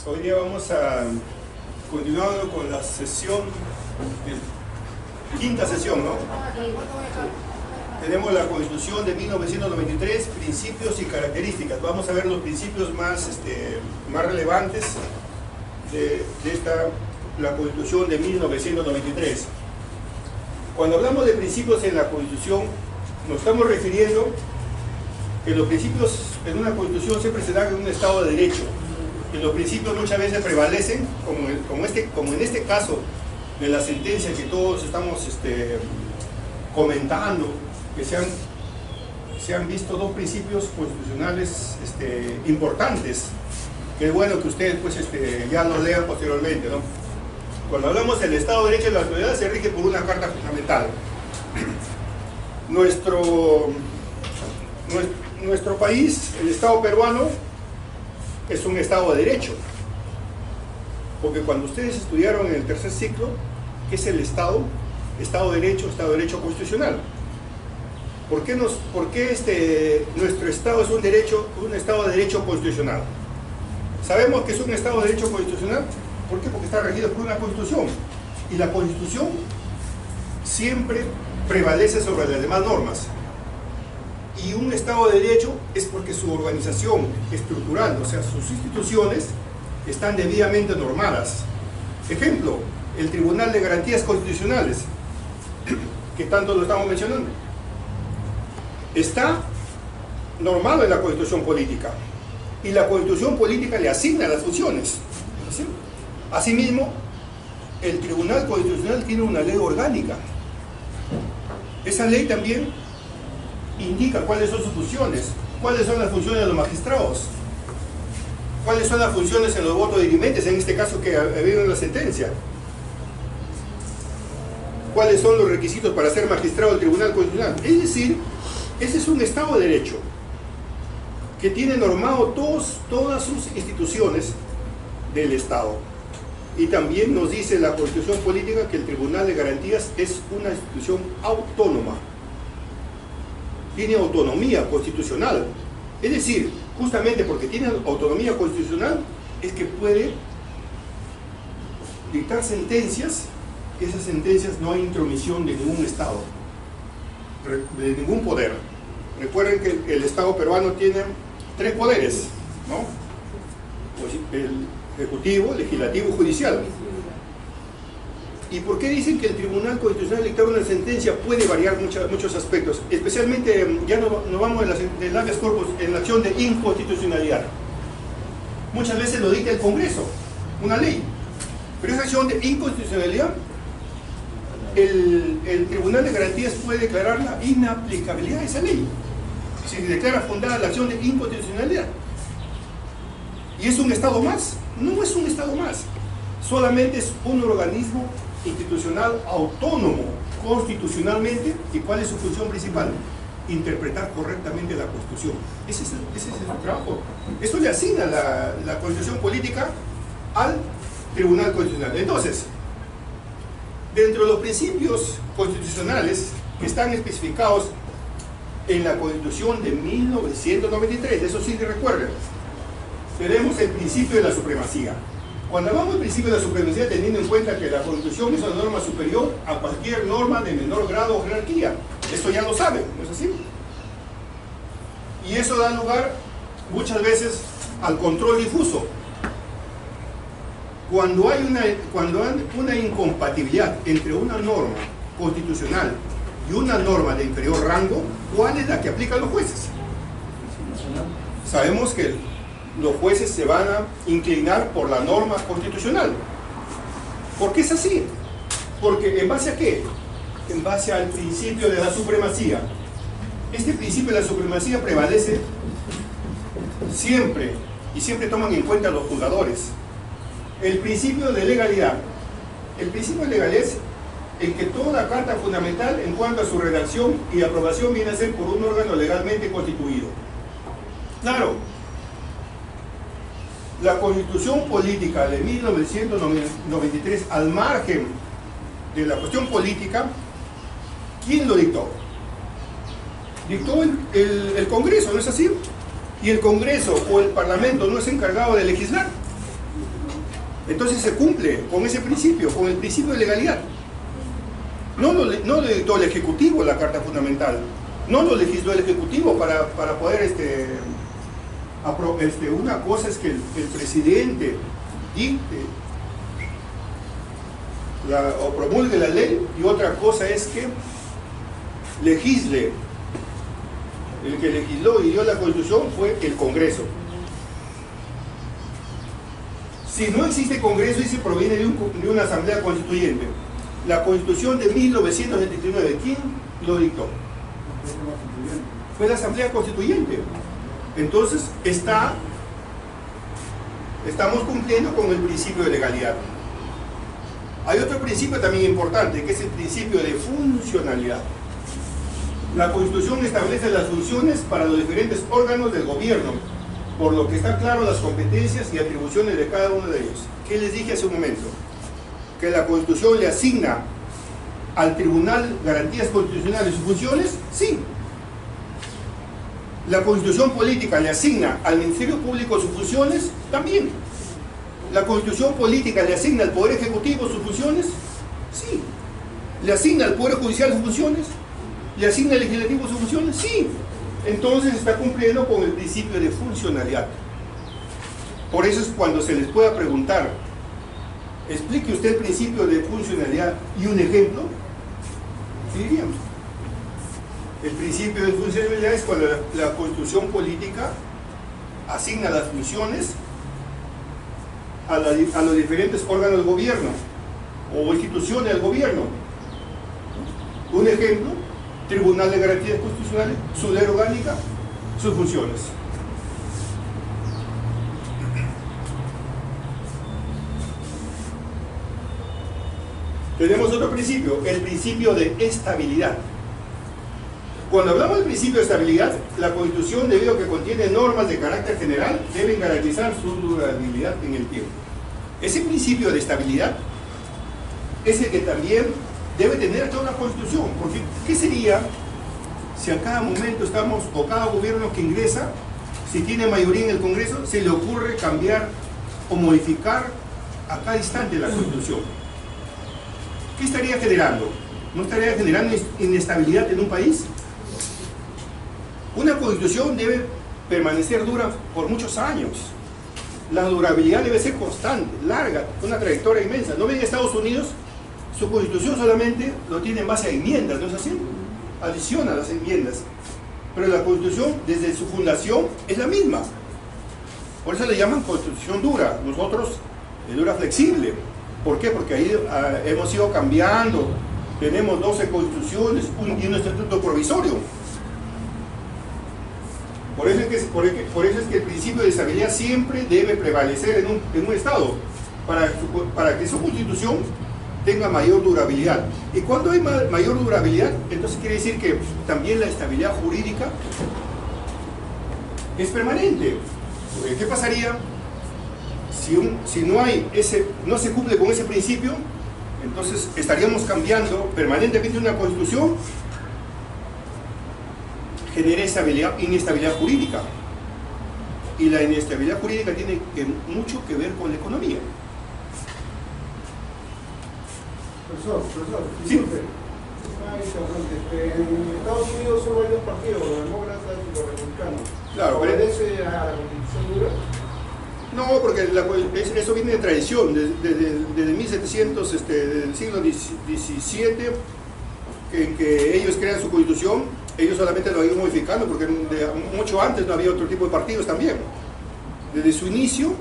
Hoy día vamos a continuar con la sesión, quinta sesión, ¿no? Tenemos la Constitución de 1993, principios y características. Vamos a ver los principios más relevantes de la Constitución de 1993. Cuando hablamos de principios en la Constitución, nos estamos refiriendo que los principios en una Constitución siempre se dan en un Estado de Derecho. Y los principios muchas veces prevalecen, como en este caso de la sentencia que todos estamos comentando, que se han visto dos principios constitucionales importantes, que es bueno que ustedes pues, ya los lean posteriormente, ¿no? Cuando hablamos del Estado de Derecho, la sociedad se rige por una carta fundamental. Nuestro país, el Estado peruano, es un Estado de Derecho, porque cuando ustedes estudiaron en el tercer ciclo, ¿qué es el Estado? Estado de Derecho constitucional. ¿Por qué nuestro Estado es un Estado de Derecho constitucional? Sabemos que es un Estado de Derecho constitucional, ¿por qué? Porque está regido por una Constitución, y la Constitución siempre prevalece sobre las demás normas. Y un Estado de Derecho es porque su organización estructural, o sea, sus instituciones, están debidamente normadas. Ejemplo, el Tribunal de Garantías Constitucionales, que tanto lo estamos mencionando, está normado en la Constitución Política, y la Constitución Política le asigna las funciones. ¿Sí? Asimismo, el Tribunal Constitucional tiene una ley orgánica. Esa ley también indica cuáles son sus funciones, cuáles son las funciones de los magistrados, cuáles son las funciones en los votos dirimentes, en este caso que ha habido en la sentencia, cuáles son los requisitos para ser magistrado del Tribunal Constitucional. Es decir, ese es un Estado de Derecho que tiene normado todas sus instituciones del Estado. Y también nos dice la Constitución Política que el Tribunal de Garantías es una institución autónoma, tiene autonomía constitucional. Es decir, justamente porque tiene autonomía constitucional es que puede dictar sentencias, que esas sentencias no hay intromisión de ningún Estado, de ningún poder. Recuerden que el Estado peruano tiene tres poderes, ¿no? El ejecutivo, legislativo y judicial. ¿Y por qué dicen que el Tribunal Constitucional dictar una sentencia puede variar muchos aspectos? Especialmente, ya no vamos del habeas corpus, en la acción de inconstitucionalidad. Muchas veces lo dicta el Congreso, una ley. Pero esa acción de inconstitucionalidad, el Tribunal de Garantías puede declarar la inaplicabilidad de esa ley. Si declara fundada la acción de inconstitucionalidad. ¿Y es un Estado más? No es un Estado más. Solamente es un organismo institucional autónomo constitucionalmente. ¿Y cuál es su función principal? Interpretar correctamente la Constitución. Ese es el trabajo. Eso le asigna la Constitución Política al Tribunal Constitucional. Entonces, dentro de los principios constitucionales que están especificados en la Constitución de 1993, eso sí recuerden, tenemos el principio de la supremacía. Cuando hablamos del principio de la supremacía, teniendo en cuenta que la Constitución es una norma superior a cualquier norma de menor grado o jerarquía. Esto ya lo saben, ¿no es así? Y eso da lugar muchas veces al control difuso. Cuando hay una incompatibilidad entre una norma constitucional y una norma de inferior rango, ¿cuál es la que aplican los jueces? Sabemos que los jueces se van a inclinar por la norma constitucional. ¿Por qué es así? Porque ¿en base a qué? En base al principio de la supremacía. Este principio de la supremacía prevalece siempre, y siempre toman en cuenta los juzgadores. El principio de legalidad. El principio de legalidad es el que toda carta fundamental en cuanto a su redacción y aprobación viene a ser por un órgano legalmente constituido. Claro, la Constitución Política de 1993, al margen de la cuestión política, ¿quién lo dictó? Dictó el Congreso, ¿no es así? Y el Congreso o el Parlamento no es encargado de legislar. Entonces se cumple con ese principio, con el principio de legalidad. No lo dictó el Ejecutivo la Carta Fundamental, no lo legisló el Ejecutivo para poder una cosa es que el presidente dicte o promulgue la ley, y otra cosa es que legisle. El que legisló y dio la Constitución fue el Congreso. Si no existe Congreso y se proviene de una Asamblea Constituyente, la Constitución de 1979, ¿quién lo dictó? Fue la Asamblea Constituyente. Entonces estamos cumpliendo con el principio de legalidad. Hay otro principio también importante, que es el principio de funcionalidad. La Constitución establece las funciones para los diferentes órganos del gobierno, por lo que están claras las competencias y atribuciones de cada uno de ellos. ¿Qué les dije hace un momento? Que la Constitución le asigna al Tribunal Garantías Constitucionales sus funciones, sí. La Constitución Política le asigna al Ministerio Público sus funciones, también. La Constitución Política le asigna al Poder Ejecutivo sus funciones, sí. ¿Le asigna al Poder Judicial sus funciones? ¿Le asigna al Legislativo sus funciones? Sí. Entonces está cumpliendo con el principio de funcionalidad. Por eso es cuando se les pueda preguntar, explique usted el principio de funcionalidad y un ejemplo, ¿qué diríamos? El principio de funcionalidad es cuando la Constitución Política asigna las funciones a los diferentes órganos del gobierno o instituciones del gobierno. Un ejemplo: Tribunal de Garantías Constitucionales, su ley orgánica, sus funciones. Tenemos otro principio, el principio de estabilidad. Cuando hablamos del principio de estabilidad, la Constitución, debido a que contiene normas de carácter general, deben garantizar su durabilidad en el tiempo. Ese principio de estabilidad es el que también debe tener toda una Constitución, porque ¿qué sería si a cada momento estamos, o cada gobierno que ingresa, si tiene mayoría en el Congreso, se le ocurre cambiar o modificar a cada instante la Constitución? ¿Qué estaría generando? ¿No estaría generando inestabilidad en un país? Una Constitución debe permanecer dura por muchos años. La durabilidad debe ser constante, larga, una trayectoria inmensa. ¿No ven Estados Unidos? Su Constitución solamente lo tiene en base a enmiendas, ¿no es así? Adiciona las enmiendas. Pero la Constitución, desde su fundación, es la misma. Por eso le llaman Constitución dura. Nosotros, dura flexible. ¿Por qué? Porque ahí hemos ido cambiando. Tenemos 12 constituciones y un estatuto provisorio. Por eso es que el principio de estabilidad siempre debe prevalecer en un Estado, para que su Constitución tenga mayor durabilidad. Y cuando hay mayor durabilidad, entonces quiere decir que también la estabilidad jurídica es permanente. Porque ¿qué pasaría si no se cumple con ese principio? Entonces estaríamos cambiando permanentemente una Constitución, genera inestabilidad jurídica, y la inestabilidad jurídica tiene mucho que ver con la economía. Profesor, sí. En Estados Unidos solo hay dos partidos, los demócratas y los republicanos. Claro, ¿Obedece a la Constitución dura? No, porque eso viene de tradición, desde 1700, del siglo XVII, en que ellos crean su Constitución. Ellos solamente lo iban modificando porque mucho antes no había otro tipo de partidos también. Desde su inicio,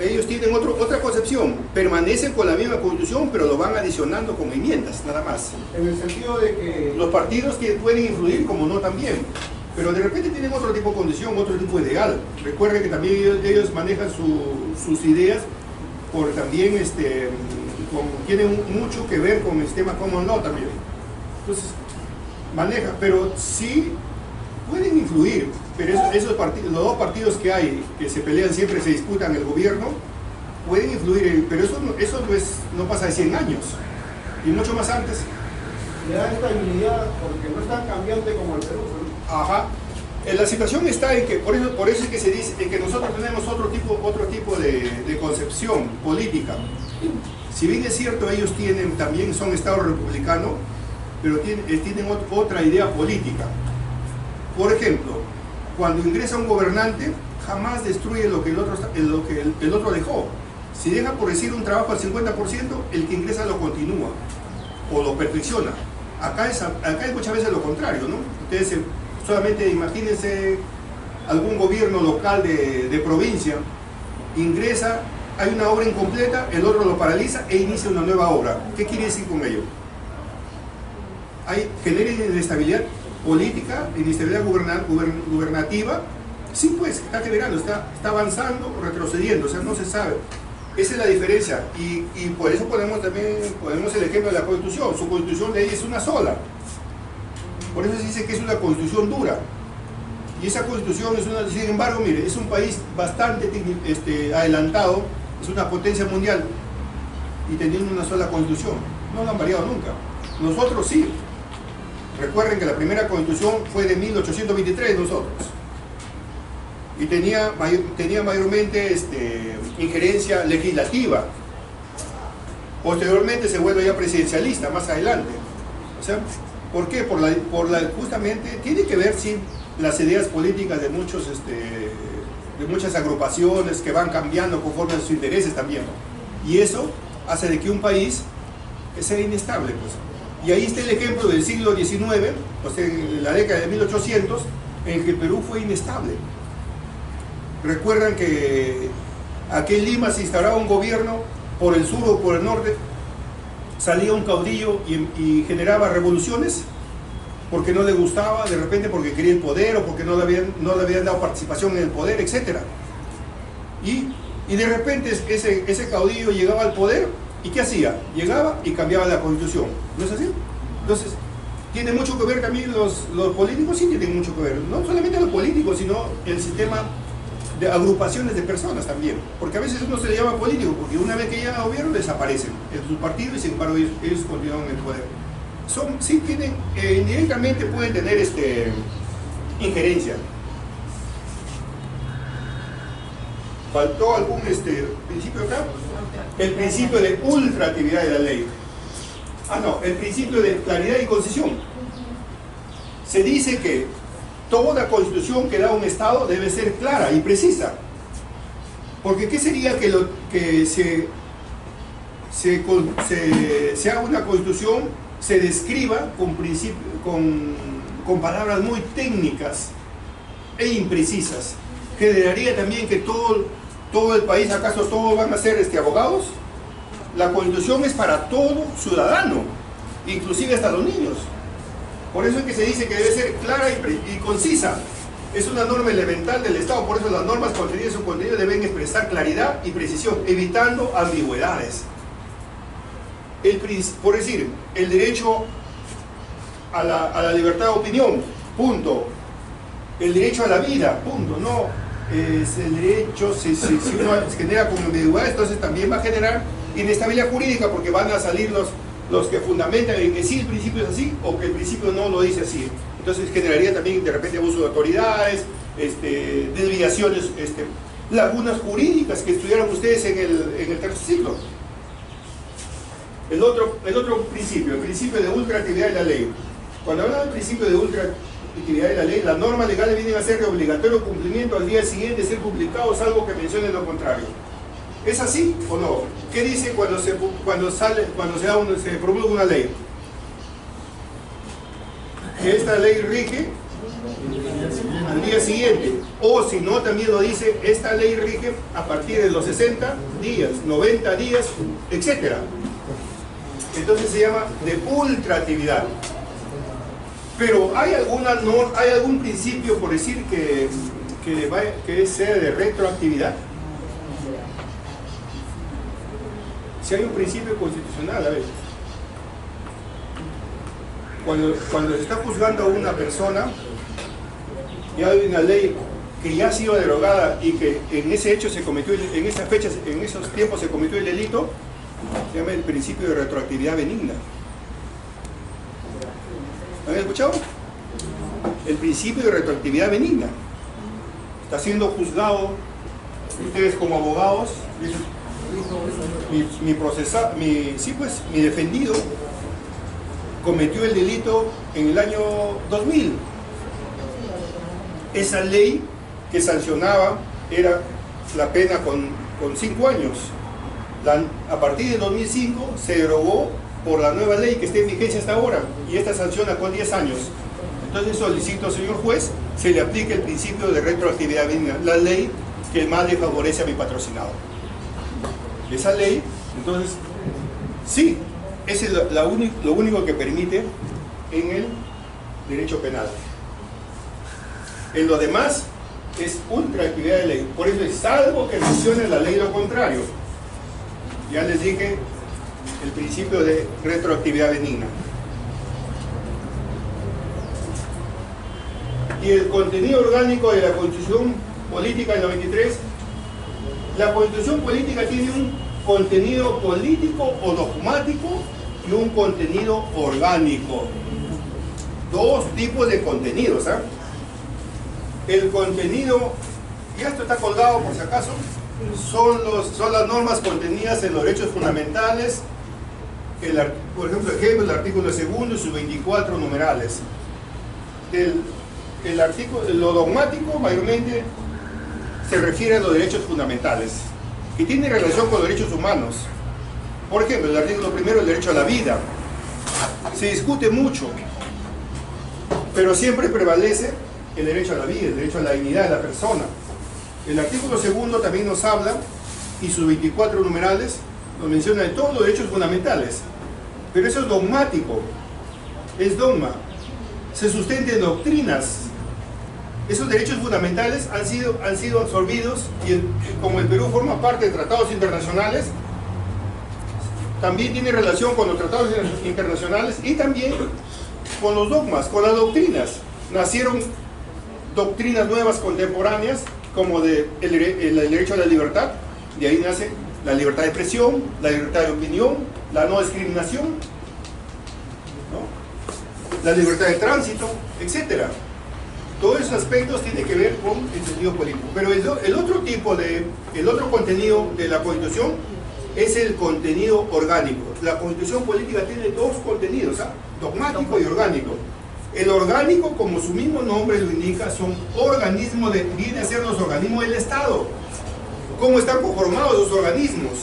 ellos tienen otra concepción, permanecen con la misma Constitución, pero lo van adicionando con enmiendas, nada más. En el sentido de que los partidos que pueden influir, como no, también, pero de repente tienen otro tipo de condición, otro tipo de ideal. Recuerden que también ellos manejan sus ideas, también tienen mucho que ver con el sistema common law también. Entonces, maneja, pero sí pueden influir, pero los dos partidos que hay, que se pelean siempre, se disputan el gobierno, pueden influir, pero eso no pasa de 100 años, y mucho más antes. Le da estabilidad porque no es tan cambiante como el Perú, ¿no? Ajá, La situación está en que, por eso es que se dice que nosotros tenemos otro tipo de concepción política. Si bien es cierto, ellos también son Estado republicano, pero tienen otra idea política. Por ejemplo, cuando ingresa un gobernante, jamás destruye lo que el otro dejó. Si deja, por decir, un trabajo al 50%, el que ingresa lo continúa o lo perfecciona. Acá es muchas veces lo contrario, ¿no? Ustedes solamente imagínense algún gobierno local de provincia, ingresa, hay una obra incompleta, el otro lo paraliza e inicia una nueva obra. ¿Qué quiere decir con ello? Genera inestabilidad política, inestabilidad gubernativa. Sí, pues, está generando, está avanzando o retrocediendo, o sea, no se sabe. Esa es la diferencia, y por eso ponemos el ejemplo de la Constitución. Su Constitución de ahí es una sola. Por eso se dice que es una Constitución dura. Y esa Constitución sin embargo, mire, es un país bastante adelantado, es una potencia mundial, y teniendo una sola Constitución. No la han variado nunca. Nosotros sí. Recuerden que la primera Constitución fue de 1823 nosotros. Y tenía mayormente injerencia legislativa. Posteriormente se vuelve ya presidencialista, más adelante. O sea, ¿por qué? Justamente tiene que ver, sí, las ideas políticas de muchas agrupaciones que van cambiando conforme a sus intereses también. Y eso hace de que un país sea inestable, pues. Y ahí está el ejemplo del siglo XIX, o sea, en la década de 1800, en el que Perú fue inestable. Recuerdan que aquí en Lima se instauraba un gobierno, por el sur o por el norte salía un caudillo y generaba revoluciones porque no le gustaba, de repente porque quería el poder o porque no le habían dado participación en el poder, etc. Y de repente ese caudillo llegaba al poder, ¿y qué hacía? Llegaba y cambiaba la Constitución. ¿No es así? Entonces, ¿tiene mucho que ver también los políticos? Sí, tienen mucho que ver. No solamente los políticos, sino el sistema de agrupaciones de personas también. Porque a veces uno se le llama político, porque una vez que llegan al gobierno desaparecen en sus partidos y sin embargo ellos continúan en el poder. Sí tienen, indirectamente pueden tener injerencia. ¿Faltó algún principio acá? El principio de ultraactividad de la ley. No, el principio de claridad y concisión. Se dice que toda constitución que da un Estado debe ser clara y precisa. Porque ¿qué sería que se haga una constitución, se describa con palabras muy técnicas e imprecisas? ¿Generaría también que todo el país, acaso todos van a ser abogados? La Constitución es para todo ciudadano, inclusive hasta los niños. Por eso es que se dice que debe ser clara y concisa. Es una norma elemental del Estado, por eso las normas contenidas en su contenido deben expresar claridad y precisión, evitando ambigüedades. Por decir, el derecho a la libertad de opinión, punto. El derecho a la vida, punto. No, es el derecho, si uno se genera como ambigüedad, entonces también va a generar inestabilidad jurídica, porque van a salir los que fundamentan en que sí el principio es así o que el principio no lo dice así. Entonces generaría también de repente abuso de autoridades, desviaciones, lagunas jurídicas que estudiaron ustedes en el tercer ciclo. El otro principio, el principio de ultraactividad de la ley. Cuando hablamos del principio de ultraactividad de la ley, las normas legales vienen a ser de obligatorio cumplimiento al día siguiente de ser publicados, salvo que mencione lo contrario. ¿Es así o no? ¿Qué dice cuando se promulga una ley? Que esta ley rige al día siguiente, o si no, también lo dice, esta ley rige a partir de los 60 días, 90 días, etc. Entonces se llama de ultraactividad. Pero ¿hay algún principio, por decir, que sea de retroactividad? Si hay un principio constitucional, a ver, cuando se está juzgando a una persona y hay una ley que ya ha sido derogada y que en ese hecho se cometió, en esas fechas, en esos tiempos se cometió el delito, se llama el principio de retroactividad benigna. ¿Han escuchado? el principio de retroactividad benigna. Está siendo juzgado, ustedes como abogados, mi defendido cometió el delito en el año 2000. Esa ley que sancionaba era la pena con 5 años. A partir de 2005 se derogó por la nueva ley que está en vigencia hasta ahora, y esta sanciona con 10 años. Entonces solicito, señor juez, se le aplique el principio de retroactividad benigna, la ley que más le favorece a mi patrocinado. Esa ley, entonces, sí, ese es lo único que permite en el derecho penal. En lo demás es ultraactividad de ley. Por eso es salvo que mencione la ley lo contrario. Ya les dije el principio de retroactividad benigna. Y el contenido orgánico de la Constitución Política del 93. La Constitución Política tiene un contenido político o dogmático y un contenido orgánico. Dos tipos de contenidos, ¿eh? El contenido, y esto está colgado por si acaso, son las normas contenidas en los derechos fundamentales, por ejemplo, el artículo 2 y sus 24 numerales. Lo dogmático mayormente se refiere a los derechos fundamentales, que tiene relación con los derechos humanos. Por ejemplo, el artículo 1, el derecho a la vida. Se discute mucho, pero siempre prevalece el derecho a la vida, el derecho a la dignidad de la persona. El artículo 2 también nos habla, y sus 24 numerales nos menciona de todos los derechos fundamentales, pero eso es dogmático, es dogma, se sustenta en doctrinas. Esos derechos fundamentales han sido absorbidos, y como el Perú forma parte de tratados internacionales, también tiene relación con los tratados internacionales y también con los dogmas, con las doctrinas. Nacieron doctrinas nuevas contemporáneas, como el derecho a la libertad. De ahí nace la libertad de expresión, la libertad de opinión, la no discriminación, ¿no? La libertad de tránsito, etc. Todos esos aspectos tienen que ver con el sentido político. Pero el otro contenido de la Constitución es el contenido orgánico. La Constitución política tiene dos contenidos, ¿eh? Dogmático y orgánico. El orgánico, como su mismo nombre lo indica, son organismos viene a ser los organismos del Estado. ¿Cómo están conformados los organismos?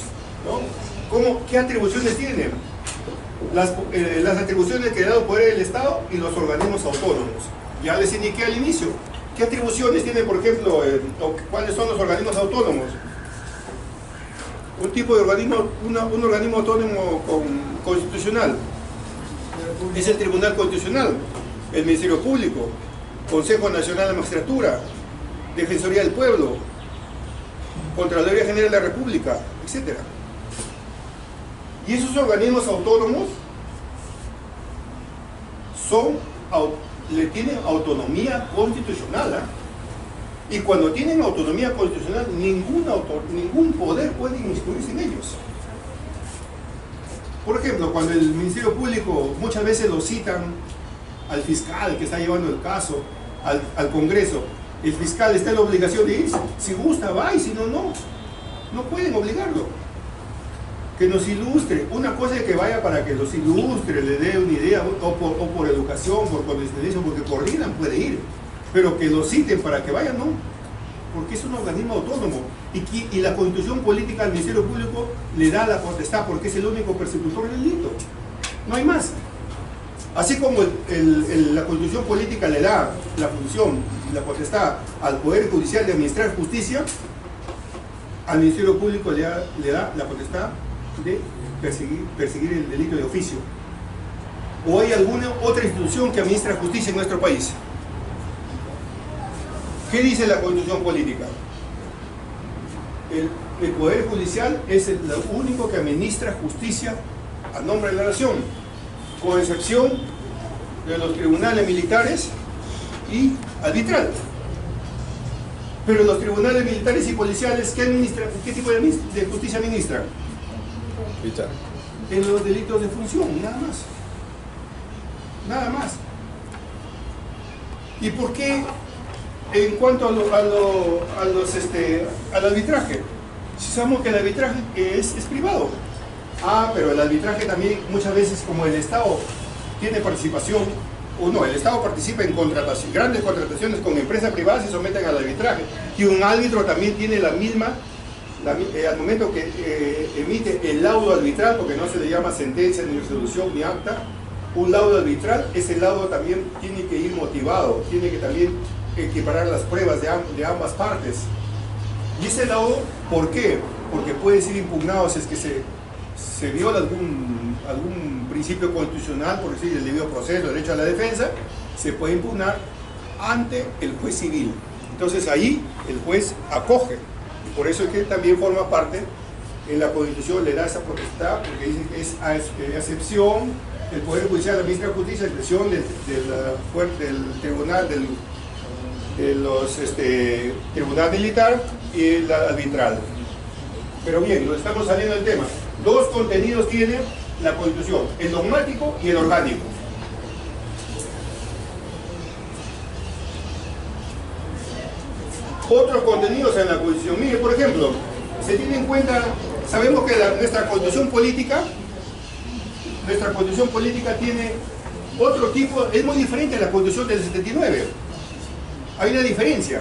¿no? ¿Qué atribuciones tienen? Las atribuciones que le da el poder del Estado y los organismos autónomos. Ya les indiqué al inicio. ¿Qué atribuciones tiene, por ejemplo, cuáles son los organismos autónomos? Un tipo de organismo, un organismo autónomo constitucional es el Tribunal Constitucional, el Ministerio Público, Consejo Nacional de Magistratura, Defensoría del Pueblo, Contraloría General de la República, etc. Y esos organismos autónomos tienen autonomía constitucional, ¿eh? Y cuando tienen autonomía constitucional, ningún poder puede inmiscuirse en ellos. Por ejemplo, cuando el Ministerio Público muchas veces lo citan al fiscal que está llevando el caso al Congreso, el fiscal está en la obligación de ir. Si gusta, va, y si no, no. No pueden obligarlo. Que nos ilustre. Una cosa es que vaya para que los ilustre, le dé una idea, o por educación, por condescendencia, porque coordinan, puede ir. Pero que lo citen para que vayan, no. Porque es un organismo autónomo. Y la Constitución política al Ministerio Público le da la potestad, porque es el único persecutor del delito. No hay más. Así como la Constitución política le da la función y la potestad al Poder Judicial de administrar justicia, al Ministerio Público le da la potestad de perseguir el delito de oficio. ¿O hay alguna otra institución que administra justicia en nuestro país? ¿Qué dice la Constitución política? El Poder Judicial es lo único que administra justicia a nombre de la nación, con excepción de los tribunales militares y arbitral. Pero los tribunales militares y policiales, ¿qué tipo de justicia administran? En los delitos de función, nada más. Nada más. ¿Y por qué en cuanto al arbitraje? Si sabemos que el arbitraje es privado. Ah, pero el arbitraje también muchas veces, como el Estado tiene participación, o no, el Estado participa en contratación, grandes contrataciones con empresas privadas, se someten al arbitraje. Y un árbitro también tiene la misma, al momento que emite el laudo arbitral, porque no se le llama sentencia, ni resolución, ni acta, un laudo arbitral, ese laudo también tiene que ir motivado, tiene que también equiparar las pruebas de ambas partes. Y ese laudo, ¿por qué? Porque puede ser impugnado si es que se viola algún principio constitucional, por decir el debido proceso, el derecho a la defensa, se puede impugnar ante el juez civil. Entonces ahí el juez acoge. Y por eso es que también forma parte, en la Constitución le da esa potestad, porque dice que es a excepción del Poder Judicial, la Ministra de Justicia, a excepción del Tribunal, Tribunal Militar y el arbitral. Pero bien, nos estamos saliendo del tema. Dos contenidos tiene la Constitución, el dogmático y el orgánico. Otros contenidos en la Constitución. Mire, por ejemplo, se tiene en cuenta, sabemos que nuestra Constitución política tiene otro tipo, es muy diferente a la Constitución del 79. Hay una diferencia.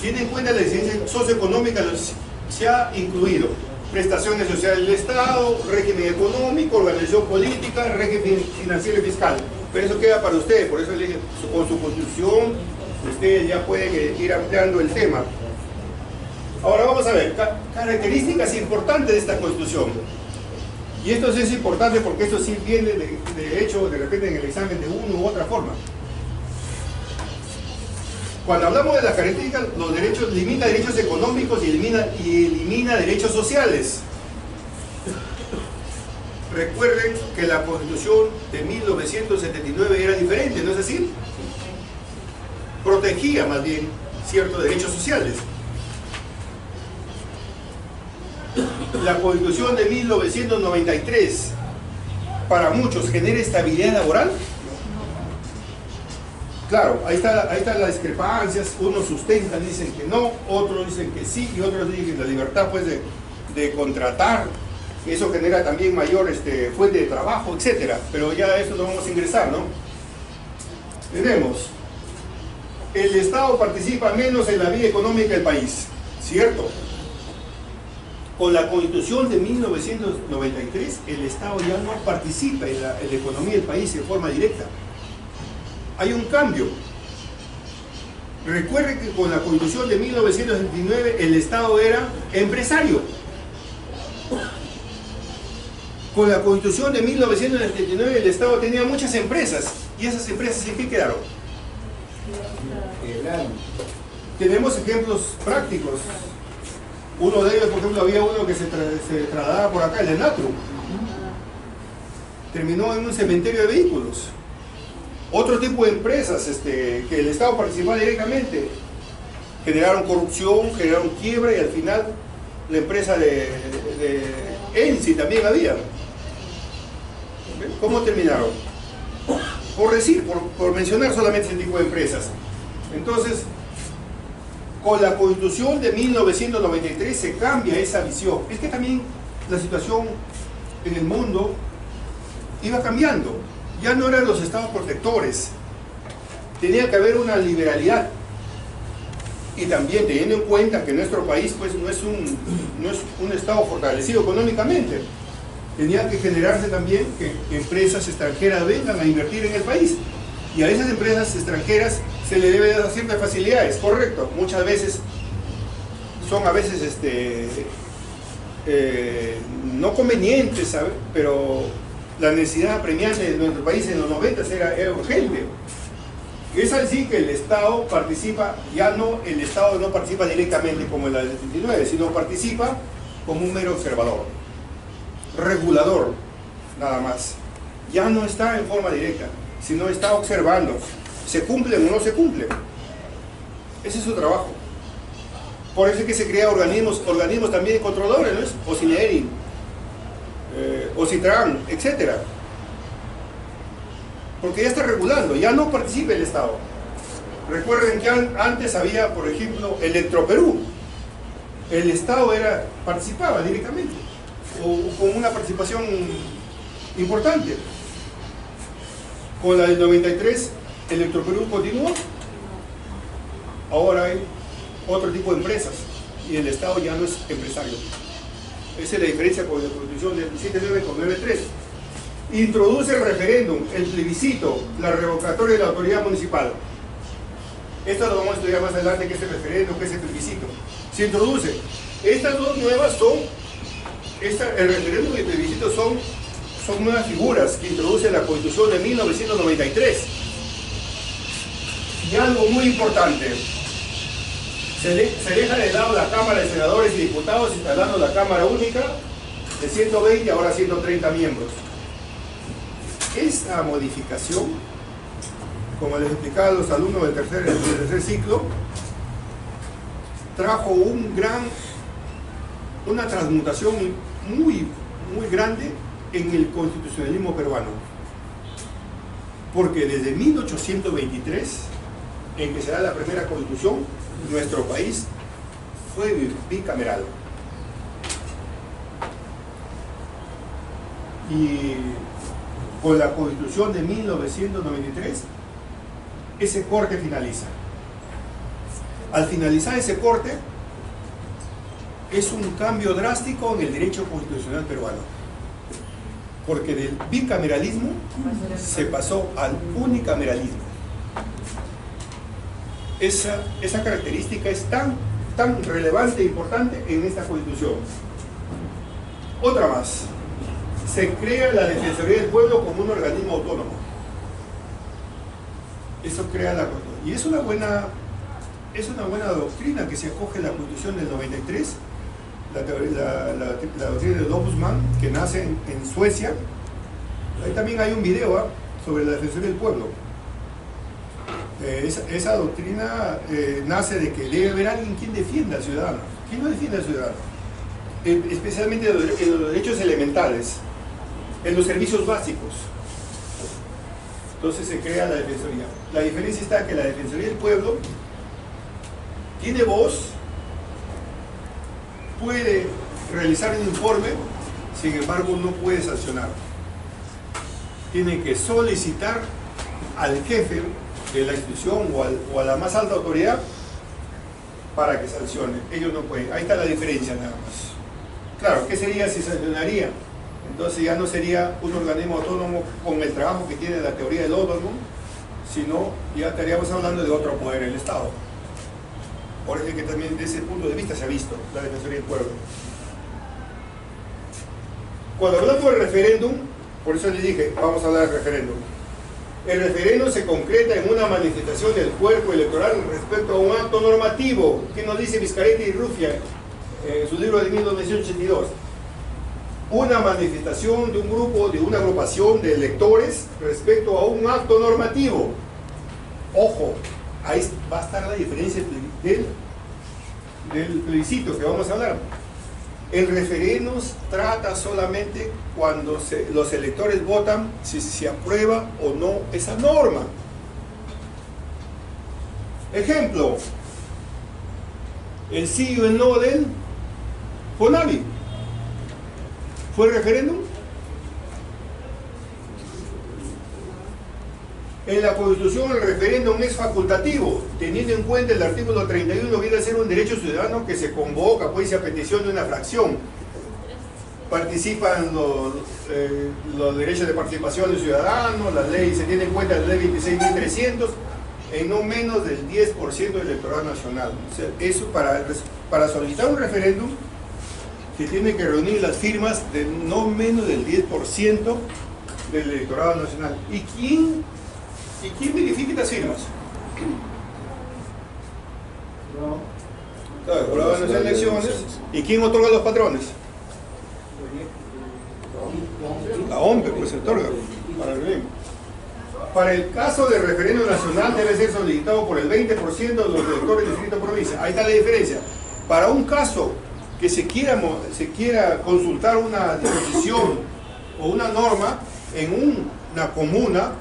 Tiene en cuenta la diferencia socioeconómica, se ha incluido prestaciones sociales del Estado, régimen económico, organización política, régimen financiero y fiscal. Pero eso queda para ustedes, por eso le dije, con su Constitución ustedes ya pueden ir ampliando el tema. Ahora vamos a ver, características importantes de esta Constitución. Y esto sí es importante porque esto sí viene de hecho de repente en el examen de una u otra forma. Cuando hablamos de las características, los derechos, limita derechos económicos y elimina derechos sociales. Recuerden que la Constitución de 1979 era diferente, ¿no es así? Protegía más bien ciertos derechos sociales. La Constitución de 1993 para muchos genera estabilidad laboral. Claro, ahí están las discrepancias, unos sustentan, dicen que no, otros dicen que sí, y otros dicen que la libertad pues, de contratar, eso genera también mayor fuente de trabajo, etc. Pero ya a eso no vamos a ingresar, ¿no? Tenemos, el Estado participa menos en la vida económica del país, ¿cierto? Con la Constitución de 1993, el Estado ya no participa en la economía del país de forma directa. Hay un cambio. Recuerden que con la Constitución de 1979 el Estado era empresario. Con la Constitución de 1979 el Estado tenía muchas empresas. ¿Y esas empresas en qué quedaron? Tenemos ejemplos prácticos. Uno de ellos, por ejemplo, había uno que se trasladaba por acá, el Enatru. Terminó en un cementerio de vehículos. Otro tipo de empresas que el Estado participaba directamente generaron corrupción, generaron quiebra y al final la empresa de ENSI también había. ¿Cómo terminaron? Por decir, por mencionar solamente ese tipo de empresas. Entonces, con la Constitución de 1993 se cambia esa visión. Es que también la situación en el mundo iba cambiando. Ya no eran los estados protectores, tenía que haber una liberalidad. Y también teniendo en cuenta que nuestro país pues, no es un estado fortalecido económicamente, tenía que generarse también que empresas extranjeras vengan a invertir en el país. Y a esas empresas extranjeras se le debe dar ciertas facilidades, correcto. Muchas veces son a veces no convenientes, ¿sabes? Pero la necesidad apremiante de nuestro país en los 90 era urgente. Es así que el Estado participa, el Estado no participa directamente como en la del 79, sino participa como un mero observador, regulador, nada más. Ya no está en forma directa, sino está observando, ¿se cumplen o no se cumplen? Ese es su trabajo. Por eso es que se crean organismos también controladores, ¿no es? OCINERI, OCITRAN, etc. porque ya está regulando, ya no participa el Estado. Recuerden que antes había, por ejemplo, Electroperú. El Estado participaba directamente, o con una participación importante. Con la del 93, Electroperú continuó. Ahora hay otro tipo de empresas y el Estado ya no es empresario. Esa es la diferencia con la Constitución del 79 con 93. Introduce el referéndum, el plebiscito, la revocatoria de la autoridad municipal. Esto lo vamos a estudiar más adelante, que es el referéndum, que es el plebiscito. Se introduce. Estas dos nuevas son, el referéndum y el plebiscito son nuevas figuras que introduce la Constitución de 1993. Y algo muy importante, se deja de lado la Cámara de Senadores y Diputados, instalando la Cámara Única de 120 ahora 130 miembros. Esta modificación, como les explicaba a los alumnos del tercer ciclo, trajo una transmutación muy grande en el constitucionalismo peruano. Porque desde 1823, en que se da la primera constitución, nuestro país fue bicameral. Y con la constitución de 1993, ese corte finaliza. Al finalizar ese corte, es un cambio drástico en el derecho constitucional peruano. Porque del bicameralismo se pasó al unicameralismo. Esa característica es tan relevante e importante en esta Constitución. Otra más. Se crea la Defensoría del Pueblo como un organismo autónomo. Eso crea la Constitución. Y es una buena doctrina que se acoge en la Constitución del 93, la doctrina del Ombudsman, que nace en Suecia. Ahí también hay un video sobre la Defensoría del Pueblo. Esa doctrina nace de que debe haber alguien quien defienda al ciudadano. ¿Quién no defiende al ciudadano? Especialmente en los derechos elementales, en los servicios básicos. Entonces se crea la Defensoría. La diferencia está que la Defensoría del Pueblo tiene voz, puede realizar un informe, sin embargo no puede sancionar. Tiene que solicitar al jefe de la institución o a la más alta autoridad para que sancione. Ellos no pueden. Ahí está la diferencia nada más. Claro, ¿qué sería si sancionaría? Entonces ya no sería un organismo autónomo con el trabajo que tiene la teoría del Ombudsman, sino ya estaríamos hablando de otro poder, el Estado. Por eso es que también desde ese punto de vista se ha visto la Defensoría del Pueblo. Cuando hablamos del referéndum, por eso les dije, vamos a hablar del referéndum. El referéndum se concreta en una manifestación del cuerpo electoral respecto a un acto normativo, que nos dice Vizcarretti y Ruffia en su libro de 1982. Una manifestación de un grupo, de una agrupación de electores respecto a un acto normativo. Ojo, ahí va a estar la diferencia del plebiscito que vamos a hablar. El referéndum trata solamente cuando los electores votan si se aprueba o no esa norma. Ejemplo, el sí o el no del FONAVI. ¿Fue referéndum? En la Constitución el referéndum es facultativo, teniendo en cuenta el artículo 31, viene a ser un derecho ciudadano que se convoca, pues, a petición de una fracción. Participan los derechos de participación del ciudadano, la ley, se tiene en cuenta la ley 26.300, en no menos del 10% del electorado nacional. O sea, eso para solicitar un referéndum se tiene que reunir las firmas de no menos del 10% del electorado nacional. ¿Y quién verifica estas firmas? Claro, el jurado de las elecciones. ¿Y quién otorga los patrones? La OMPE, pues se otorga para el mismo. Para el caso del referéndum nacional debe ser solicitado por el 20% de los electores del distrito provincia. Ahí está la diferencia. Para un caso que se quiera consultar una disposición o una norma en una comuna,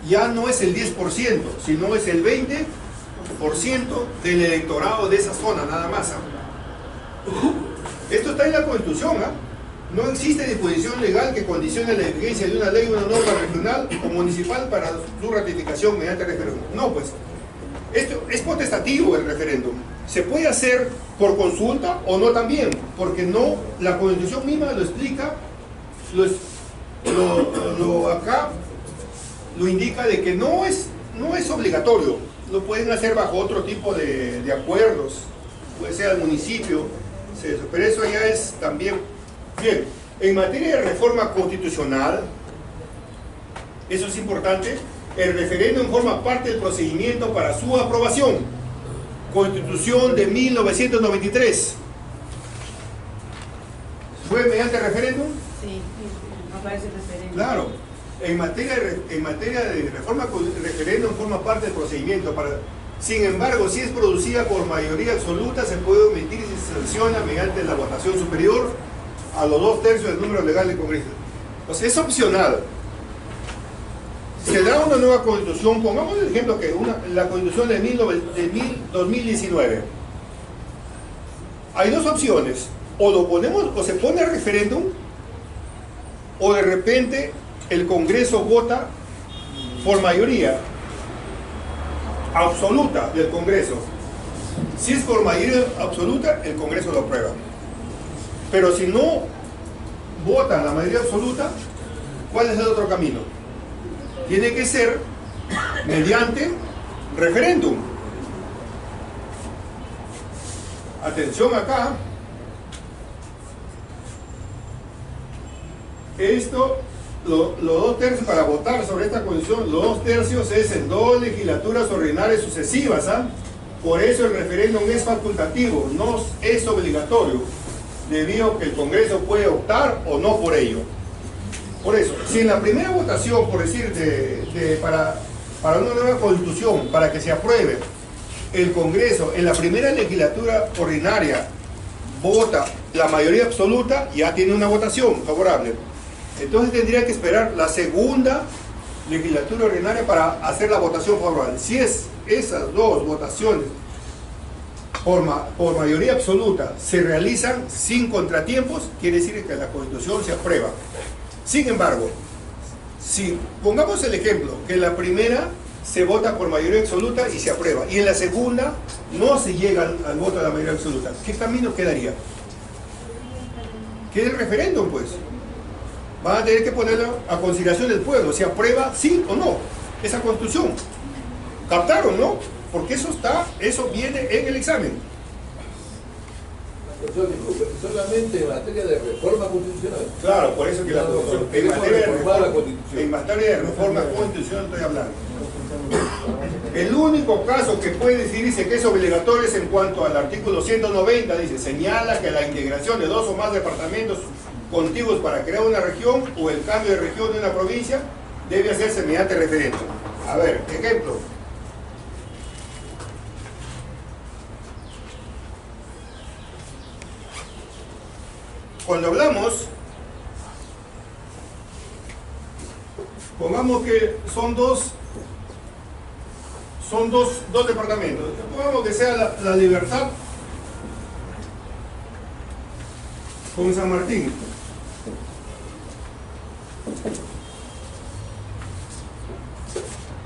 ya no es el 10%, sino es el 20% del electorado de esa zona, nada más. Esto está en la Constitución. No existe disposición legal que condicione la eficacia de una ley o una norma regional o municipal para su ratificación mediante referéndum. No, pues, esto es potestativo el referéndum. Se puede hacer por consulta o no también, porque no, la Constitución misma lo explica, acá lo indica de que no es obligatorio, lo pueden hacer bajo otro tipo de acuerdos, puede ser al municipio, pero eso ya es también. Bien, en materia de reforma constitucional, eso es importante, el referéndum forma parte del procedimiento para su aprobación. Constitución de 1993. ¿Fue mediante referéndum? Sí, aparece referéndum. Claro. En materia de reforma, el referéndum forma parte del procedimiento. Sin embargo, si es producida por mayoría absoluta, se puede omitir si se sanciona mediante la votación superior a los 2/3 del número legal del Congreso. O sea, es opcional. Se da una nueva constitución, pongamos el ejemplo que la constitución de 2019. Hay dos opciones, o lo ponemos, o se pone a referéndum, o de repente el Congreso vota por mayoría absoluta del Congreso. Si es por mayoría absoluta, el Congreso lo aprueba. Pero si no votan la mayoría absoluta, ¿cuál es el otro camino? Tiene que ser mediante referéndum. Atención acá. Esto, los 2/3 para votar sobre esta constitución, los 2/3 es en 2 legislaturas ordinarias sucesivas. Por eso el referéndum es facultativo, no es obligatorio, debido a que el Congreso puede optar o no por ello. Por eso, si en la primera votación, por decir, para una nueva constitución, para que se apruebe, el Congreso en la primera legislatura ordinaria vota la mayoría absoluta, ya tiene una votación favorable. Entonces tendría que esperar la segunda legislatura ordinaria para hacer la votación favorable. Si es esas dos votaciones por mayoría absoluta se realizan sin contratiempos, quiere decir que la Constitución se aprueba. Sin embargo, si pongamos el ejemplo que en la primera se vota por mayoría absoluta y se aprueba, y en la segunda no se llega al voto de la mayoría absoluta, ¿qué camino quedaría? Queda el referéndum, pues. Van a tener que ponerlo a consideración del pueblo, si aprueba sí o no esa Constitución. ¿Captaron, no? Porque eso viene en el examen. Profesor, disculpe, solamente en materia de reforma constitucional. Claro, por eso que la Constitución. En materia de reforma constitucional estoy hablando. El único caso que puede decidirse que es obligatorio es en cuanto al artículo 190, dice, señala que la integración de 2 o más departamentos contiguos para crear una región o el cambio de región de una provincia debe hacerse mediante referéndum. A ver, ejemplo. Cuando hablamos, pongamos que son dos departamentos. Pongamos que sea la Libertad con San Martín.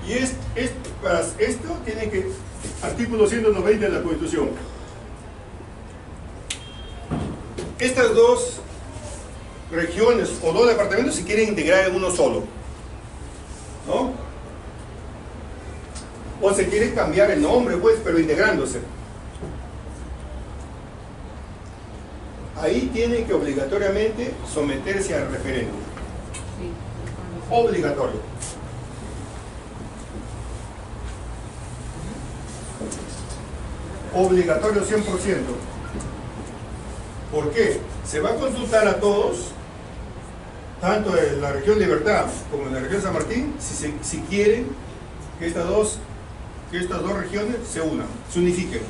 Y para esto tiene que, artículo 190 de la Constitución. Estas dos regiones o dos departamentos se quieren integrar en uno solo, ¿no? O se quiere cambiar el nombre, pues, pero integrándose. Ahí tiene que obligatoriamente someterse al referéndum. Obligatorio. Obligatorio 100%. ¿Por qué? Se va a consultar a todos, tanto en la región Libertad como en la región San Martín, si quieren que estas dos regiones se unan, se unifiquen.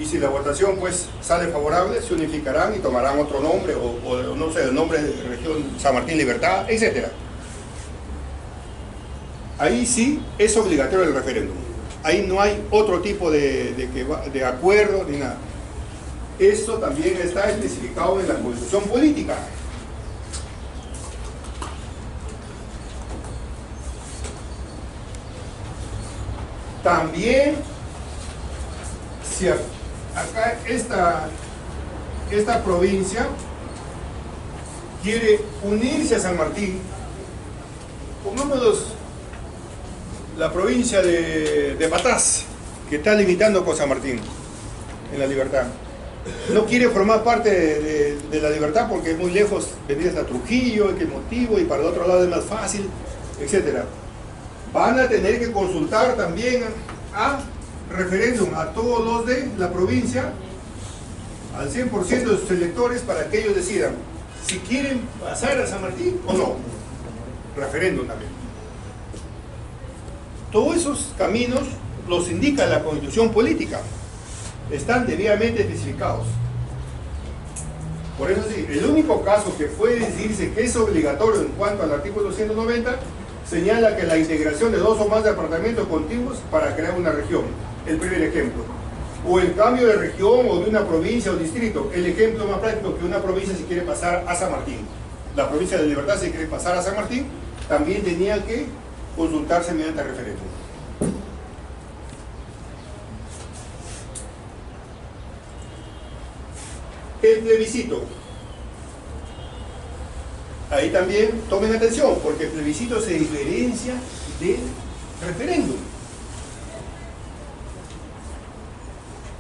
Y si la votación pues sale favorable, se unificarán y tomarán otro nombre, o no sé, el nombre de región San Martín Libertad, etc. ahí sí es obligatorio el referéndum. Ahí no hay otro tipo de acuerdo ni nada. Esto también está especificado en la Constitución Política. También, si acá esta provincia quiere unirse a San Martín, pongámonos la provincia de Patás, que está limitando con San Martín, en La Libertad. No quiere formar parte de La Libertad porque es muy lejos venir hasta Trujillo, ¿qué motivo? Y para el otro lado es más fácil, etc. Van a tener que consultar también a referéndum a todos los de la provincia, al 100% de sus electores, para que ellos decidan si quieren pasar a San Martín o no. Referéndum también. Todos esos caminos los indica la Constitución Política. Están debidamente especificados. Por eso sí, el único caso que puede decirse que es obligatorio en cuanto al artículo 290 señala que la integración de 2 o más departamentos contiguos para crear una región. El primer ejemplo. O el cambio de región o de una provincia o distrito. El ejemplo más práctico, que una provincia se quiere pasar a San Martín. La provincia de Libertad se quiere pasar a San Martín, también tenía que consultarse mediante referéndum. El plebiscito. Ahí también tomen atención, porque el plebiscito se diferencia del referéndum.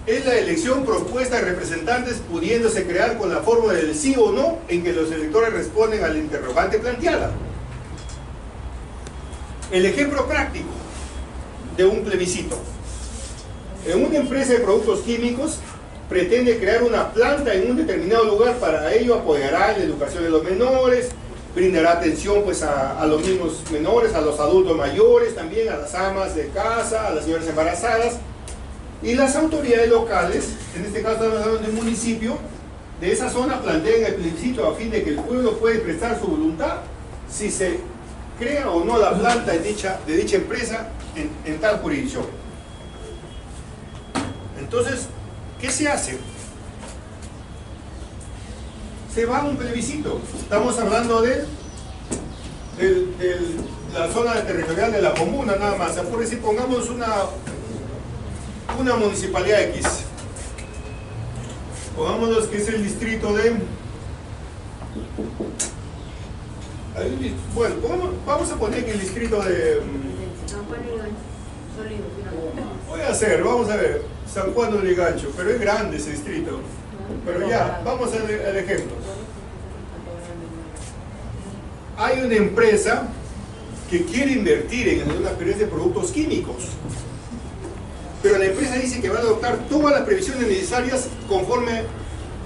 Es la elección propuesta de representantes pudiéndose crear con la fórmula del sí o no en que los electores responden a la interrogante planteada. El ejemplo práctico de un plebiscito. En una empresa de productos químicos pretende crear una planta en un determinado lugar. Para ello apoyará en la educación de los menores, brindará atención pues a los mismos menores, a los adultos mayores, también a las amas de casa, a las señoras embarazadas. Y las autoridades locales, en este caso estamos hablando de un municipio, de esa zona, plantean el plebiscito a fin de que el pueblo pueda expresar su voluntad si se crea o no la planta de dicha empresa en tal jurisdicción. Entonces, ¿qué se hace? Se va a un plebiscito. Estamos hablando de la zona territorial de la comuna, nada más. Por decir, pongamos una municipalidad X. Pongámonos que es el distrito de... Bueno, vamos a poner que el distrito de... vamos a ver, San Juan de Lurigancho, pero es grande ese distrito. Pero ya, vamos al ejemplo. Hay una empresa que quiere invertir en una empresa de productos químicos, pero la empresa dice que va a adoptar todas las previsiones necesarias conforme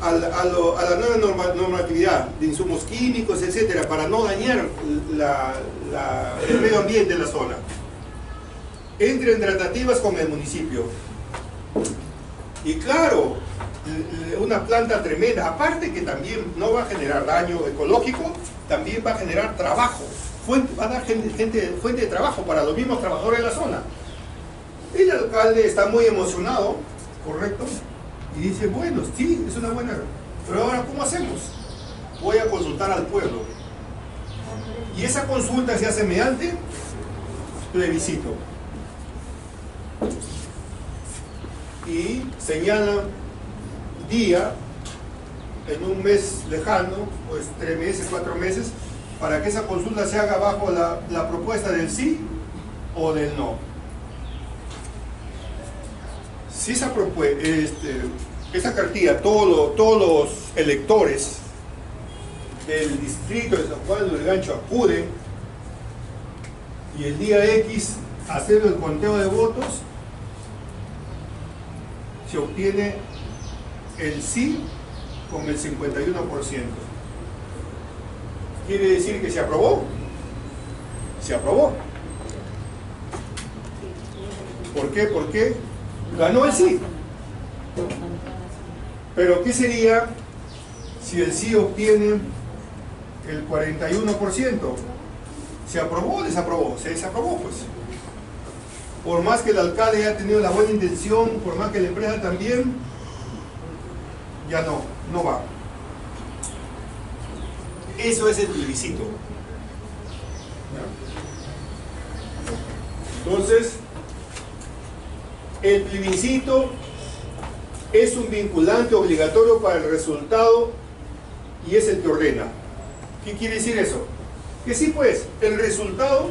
a la nueva normatividad de insumos químicos, etcétera, para no dañar el medio ambiente en la zona. Entra en tratativas con el municipio. Y claro, una planta tremenda, aparte que también no va a generar daño ecológico, también va a generar trabajo, va a dar fuente de trabajo para los mismos trabajadores de la zona. El alcalde está muy emocionado, ¿correcto? Y dice, bueno, sí, es una buena... Pero ahora, ¿cómo hacemos? Voy a consultar al pueblo. Y esa consulta se hace mediante plebiscito. Y señala día en un mes lejano, pues 3 meses, 4 meses, para que esa consulta se haga bajo la propuesta del sí o del no. Si esa cartilla, todos los electores del distrito de San Juan de Lurigancho acuden y el día X haciendo el conteo de votos, se obtiene el sí con el 51%. ¿Quiere decir que se aprobó? Se aprobó. ¿Por qué? Porque ganó el sí. Pero ¿qué sería si el sí obtiene el 41%? ¿Se aprobó o desaprobó? Se desaprobó, pues. Por más que el alcalde haya tenido la buena intención, por más que la empresa también, ya no va. Eso es el plebiscito. Entonces, el plebiscito es un vinculante obligatorio para el resultado y es el que ordena. ¿Qué quiere decir eso? Que sí, pues, el resultado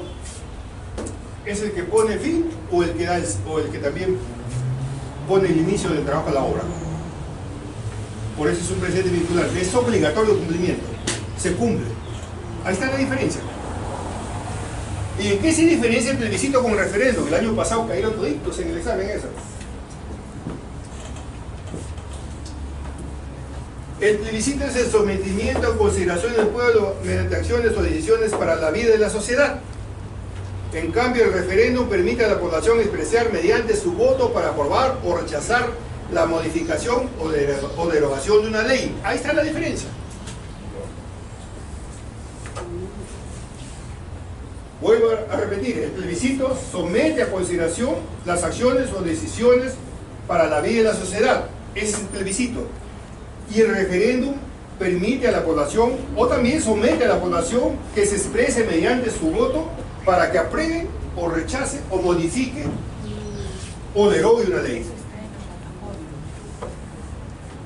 es el que pone fin o el que también pone el inicio del trabajo a la obra. Por eso es un presente vinculante. Es obligatorio el cumplimiento. Se cumple. Ahí está la diferencia. ¿Y en qué se diferencia el plebiscito con el referéndum? El año pasado cayeron toditos en el examen eso. El plebiscito es el sometimiento a consideración del pueblo mediante acciones o decisiones para la vida de la sociedad. En cambio, el referéndum permite a la población expresar mediante su voto para aprobar o rechazar la modificación o derogación de una ley. Ahí está la diferencia. Vuelvo a repetir, el plebiscito somete a consideración las acciones o decisiones para la vida de la sociedad. Ese es el plebiscito. Y el referéndum permite a la población, o también somete a la población que se exprese mediante su voto para que apruebe o rechace o modifique o derogue una ley.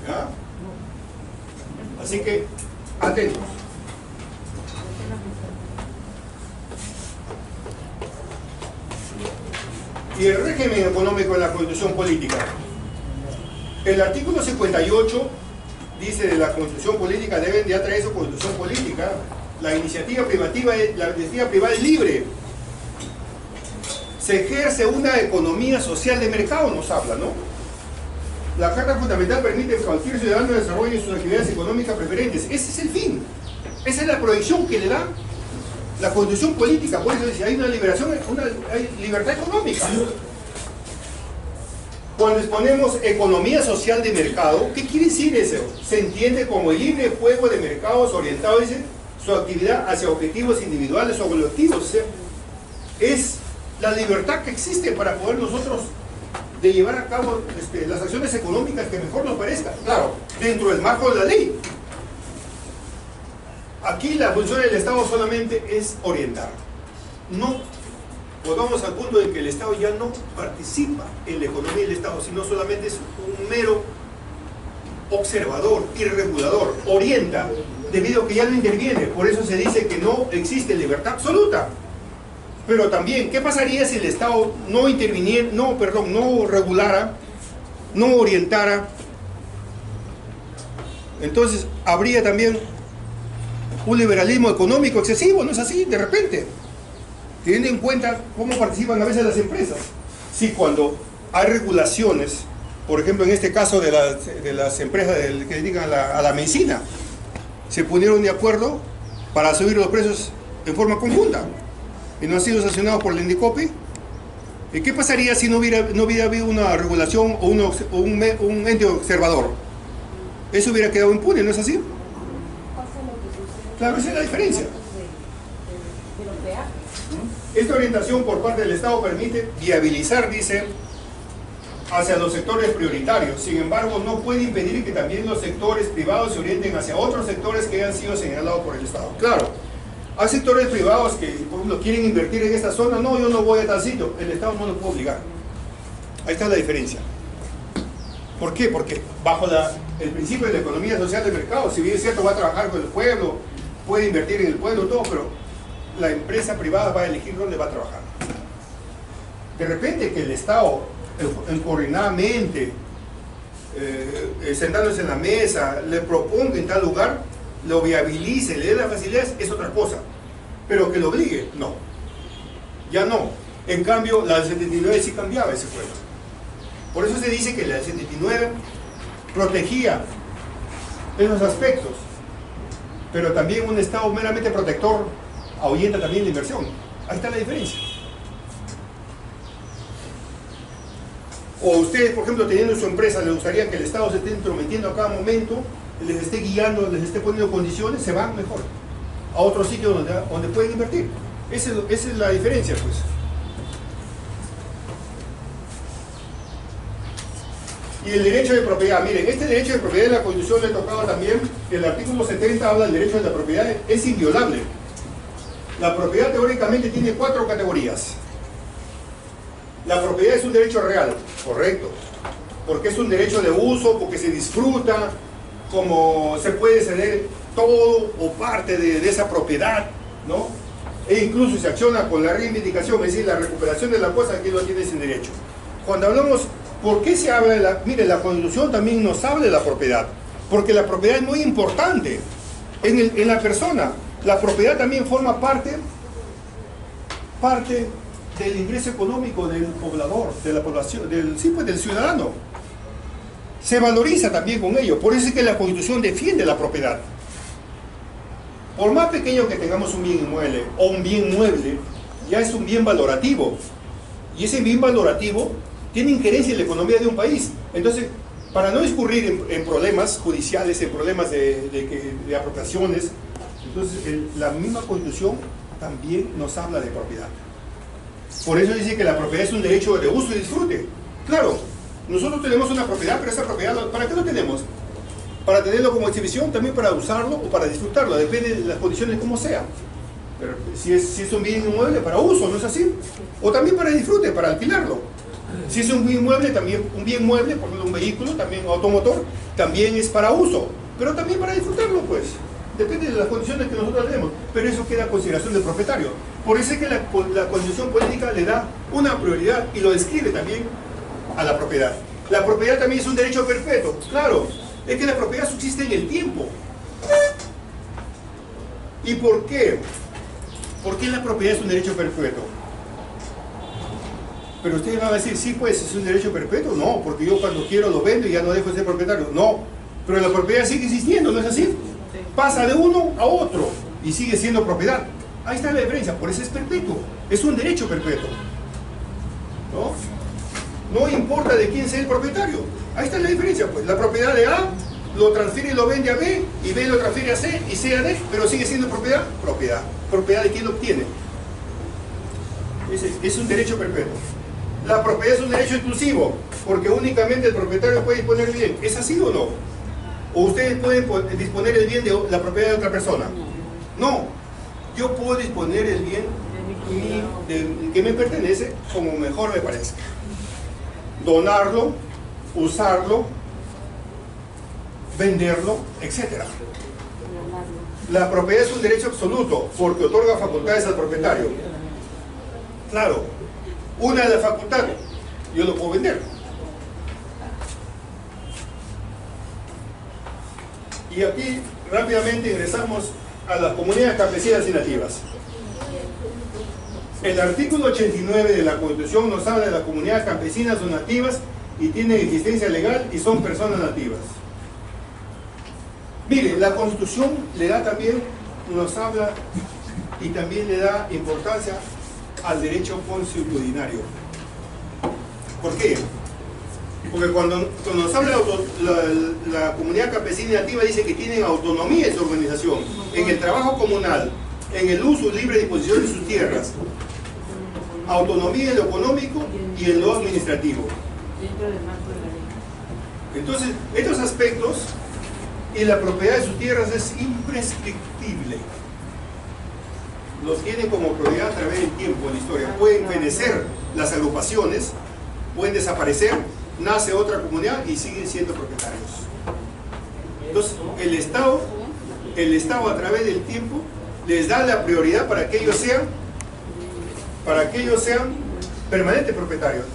¿Ya? Así que, atentos. Y el régimen económico de la Constitución Política. El artículo 58 dice de la Constitución Política deben de atraer su Constitución Política. La iniciativa privada es libre. Se ejerce una economía social de mercado, nos habla, ¿no? La Carta Fundamental permite que cualquier ciudadano desarrolle sus actividades económicas preferentes. Ese es el fin. Esa es la proyección que le da la Constitución Política. Por eso dice, hay una liberación, hay libertad económica. Cuando exponemos economía social de mercado, ¿qué quiere decir eso? Se entiende como el libre juego de mercados orientados, dice, su actividad hacia objetivos individuales o colectivos. O sea, es la libertad que existe para poder nosotros de llevar a cabo las acciones económicas que mejor nos parezca. Claro, dentro del marco de la ley. Aquí la función del Estado solamente es orientar. No volvamos al punto de que el Estado ya no participa en la economía del Estado, sino solamente es un mero observador y regulador. Orienta, debido a que ya no interviene. Por eso se dice que no existe libertad absoluta. Pero también, ¿qué pasaría si el Estado no interviniera, no regulara, no orientara? Entonces habría también un liberalismo económico excesivo, ¿no es así? De repente, teniendo en cuenta cómo participan a veces las empresas. Sí, cuando hay regulaciones, por ejemplo en este caso de las empresas que dedican a la medicina, se pusieron de acuerdo para subir los precios en forma conjunta y no han sido sancionados por el INDECOPI. ¿Y qué pasaría si no hubiera habido una regulación o un ente observador? Eso hubiera quedado impune, ¿no es así? Claro, esa es la diferencia. Esta orientación por parte del Estado permite viabilizar, dice, hacia los sectores prioritarios. Sin embargo, no puede impedir que también los sectores privados se orienten hacia otros sectores que han sido señalados por el Estado. Claro, hay sectores privados que, por ejemplo, quieren invertir en esta zona. No, yo no voy a tal sitio. El Estado no lo puede obligar. Ahí está la diferencia. ¿Por qué? Porque bajo el principio de la economía social de mercado, si bien es cierto, va a trabajar con el pueblo, puede invertir en el pueblo, todo, pero la empresa privada va a elegir dónde va a trabajar. De repente que el Estado, coordinadamente, sentándose en la mesa, le proponga en tal lugar, lo viabilice, le dé las facilidades, es otra cosa. Pero que lo obligue, no. Ya no. En cambio, la del 79 sí cambiaba ese juego. Por eso se dice que la del 79 protegía esos aspectos, pero también un Estado meramente protector ahuyenta también la inversión. Ahí está la diferencia. O ustedes, por ejemplo, teniendo su empresa, les gustaría que el Estado se esté intrometiendo a cada momento, les esté guiando, les esté poniendo condiciones, se van mejor a otro sitio donde pueden invertir. Esa es la diferencia, pues. Y el derecho de propiedad, miren, este derecho de propiedad de la Constitución le tocaba también, el artículo 70 habla del derecho de la propiedad, es inviolable. La propiedad teóricamente tiene 4 categorías. La propiedad es un derecho real, correcto, porque es un derecho de uso, porque se disfruta, como se puede ceder todo o parte de esa propiedad, ¿no? E incluso se acciona con la reivindicación, es decir, la recuperación de la cosa, que lo tiene sin derecho. Cuando hablamos, ¿por qué se habla de la...? Mire, la Constitución también nos habla de la propiedad, porque la propiedad es muy importante en la persona. La propiedad también forma parte del ingreso económico del poblador, de la población, del ciudadano. Se valoriza también con ello, por eso es que la Constitución defiende la propiedad. Por más pequeño que tengamos un bien inmueble o un bien mueble, ya es un bien valorativo. Y ese bien valorativo tiene injerencia en la economía de un país. Entonces, para no discurrir en problemas judiciales, en problemas de apropiaciones, entonces la misma Constitución también nos habla de propiedad. Por eso dice que la propiedad es un derecho de uso y disfrute. Claro, nosotros tenemos una propiedad, pero esa propiedad, ¿para qué lo tenemos? Para tenerlo como exhibición, también para usarlo o para disfrutarlo, depende de las condiciones como sea. Pero si es un bien inmueble, para uso, ¿no es así? O también para disfrute, para alquilarlo. Si es un bien mueble, también un bien mueble, por ejemplo un vehículo, también automotor, también es para uso, pero también para disfrutarlo, pues. Depende de las condiciones que nosotros tenemos, pero eso queda a consideración del propietario. Por eso es que la Constitución política le da una prioridad y lo describe también a la propiedad. La propiedad también es un derecho perpetuo, claro, es que la propiedad subsiste en el tiempo. ¿Y por qué? ¿Por qué la propiedad es un derecho perpetuo? Pero ustedes van a decir, sí, pues, ¿es un derecho perpetuo? No, porque yo cuando quiero lo vendo y ya no dejo de ser propietario. No, pero la propiedad sigue existiendo, ¿no es así? Pasa de uno a otro y sigue siendo propiedad. Ahí está la diferencia, por eso es perpetuo, es un derecho perpetuo. No importa de quién sea el propietario. Ahí está la diferencia, pues. La propiedad de A lo transfiere y lo vende a B, y B lo transfiere a C y C a D, pero sigue siendo propiedad. Propiedad de quién lo obtiene. Es un derecho perpetuo. La propiedad es un derecho exclusivo, porque únicamente el propietario puede disponer el bien. ¿Es así o no? ¿O ustedes pueden disponer el bien de la propiedad de otra persona? No. Yo puedo disponer el bien que me pertenece como mejor me parezca. Donarlo, usarlo, venderlo, etc. La propiedad es un derecho absoluto porque otorga facultades al propietario. Claro, una de las facultades, yo lo puedo vender. Y aquí rápidamente ingresamos a las comunidades campesinas y nativas. El artículo 89 de la Constitución nos habla de las comunidades campesinas o nativas y tienen existencia legal y son personas nativas. Mire, la Constitución le da también, nos habla y también le da importancia al derecho consuetudinario. ¿Por qué? Porque cuando nos habla la comunidad campesina y nativa dice que tienen autonomía en su organización, en el trabajo comunal, en el uso y libre disposición de sus tierras, autonomía en lo económico y en lo administrativo. Entonces, estos aspectos y la propiedad de sus tierras es imprescriptible. Los tienen como propiedad a través del tiempo en la historia. Pueden fenecer las agrupaciones, pueden desaparecer, nace otra comunidad y siguen siendo propietarios. Entonces, el Estado a través del tiempo les da la prioridad para que ellos sean permanentes propietarios.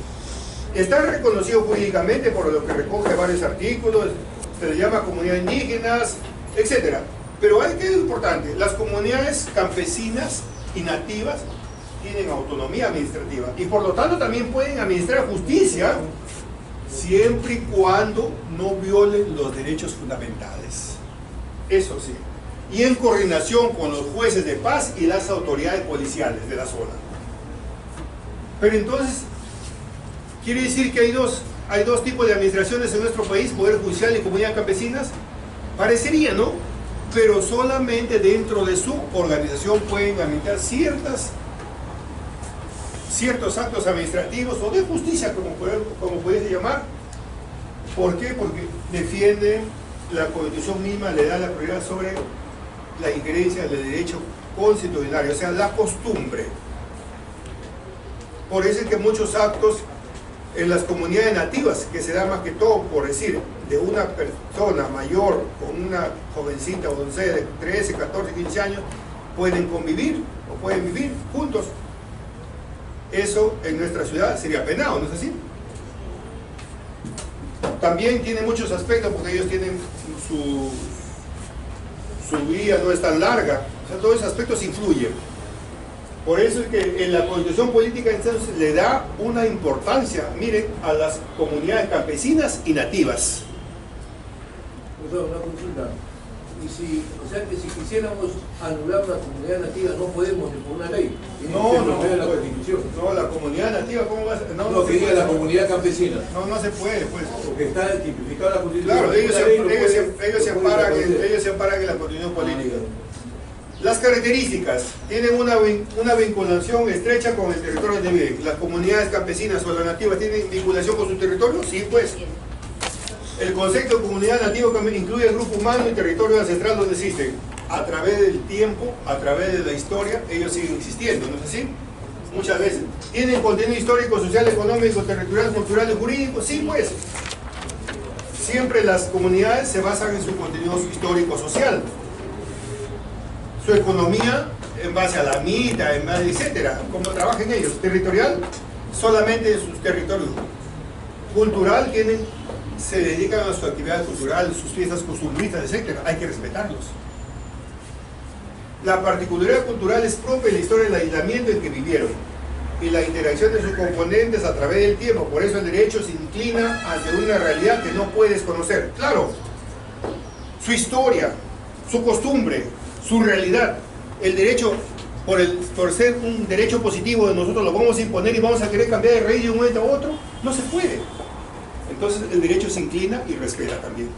Está reconocido jurídicamente por lo que recoge varios artículos, se le llama comunidades indígenas, etc. Pero hay que es importante, las comunidades campesinas y nativas tienen autonomía administrativa y por lo tanto también pueden administrar justicia siempre y cuando no violen los derechos fundamentales. Eso sí. Y en coordinación con los jueces de paz y las autoridades policiales de la zona. Pero entonces, ¿quiere decir que hay dos tipos de administraciones en nuestro país, Poder Judicial y comunidades campesinas? Parecería, ¿no? Pero solamente dentro de su organización pueden administrar ciertas ciertos actos administrativos o de justicia, como puedes llamar. ¿Por qué? Porque defiende la Constitución misma, le da la prioridad sobre la injerencia del derecho constitucional, o sea, la costumbre. Por eso es que muchos actos en las comunidades nativas, que se da más que todo, por decir, de una persona mayor con una jovencita o doncella de 13, 14, 15 años, pueden convivir o pueden vivir juntos. Eso en nuestra ciudad sería penado, ¿no es así? También tiene muchos aspectos porque ellos tienen su vida no es tan larga, o sea, todos esos aspectos influyen. Por eso es que en la Constitución política entonces le da una importancia, miren, a las comunidades campesinas y nativas. Una consulta. Y si, o sea que si quisiéramos anular una comunidad nativa no podemos ni por una ley. La Constitución. No, la comunidad nativa, ¿cómo va a ser? No, que diga la comunidad campesina. No se puede, pues. Porque está tipificada la Constitución. Claro, ellos se amparan en la Constitución política. Las características tienen una vinculación estrecha con el territorio donde viven. Las comunidades campesinas o las nativas tienen vinculación con su territorio, sí, pues. El concepto de comunidad nativa incluye el grupo humano y territorio ancestral donde existen. A través del tiempo, a través de la historia, ellos siguen existiendo, ¿no es así? Muchas veces. ¿Tienen contenido histórico, social, económico, territorial, cultural y jurídico? Sí, pues. Siempre las comunidades se basan en su contenido histórico, social. Su economía en base a la mitad, en base, etcétera, como trabajen ellos. Territorial, solamente en sus territorios. Cultural, se dedican a su actividad cultural, sus fiestas costumbristas, etcétera. Hay que respetarlos. La particularidad cultural es propia de la historia del aislamiento en que vivieron y la interacción de sus componentes a través del tiempo. Por eso el derecho se inclina ante una realidad que no puedes conocer. Claro, su historia, su costumbre, su realidad. El derecho, por ser un derecho positivo de nosotros, lo vamos a imponer y vamos a querer cambiar de raíz de un momento a otro. No se puede. Entonces el derecho se inclina y respeta también.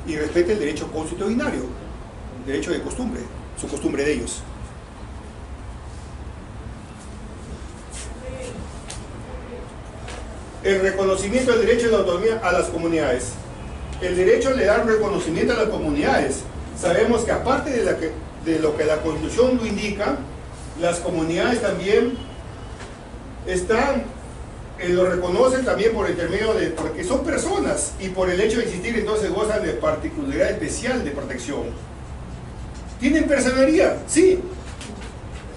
Y respeta el derecho constitucionario, el derecho de costumbre, su costumbre de ellos. El reconocimiento del derecho de la autonomía a las comunidades. El derecho le da un reconocimiento a las comunidades. Sabemos que aparte de lo que la Constitución lo indica, las comunidades también lo reconocen también por intermedio porque son personas y por el hecho de existir entonces gozan de particularidad especial de protección. ¿Tienen personería? Sí,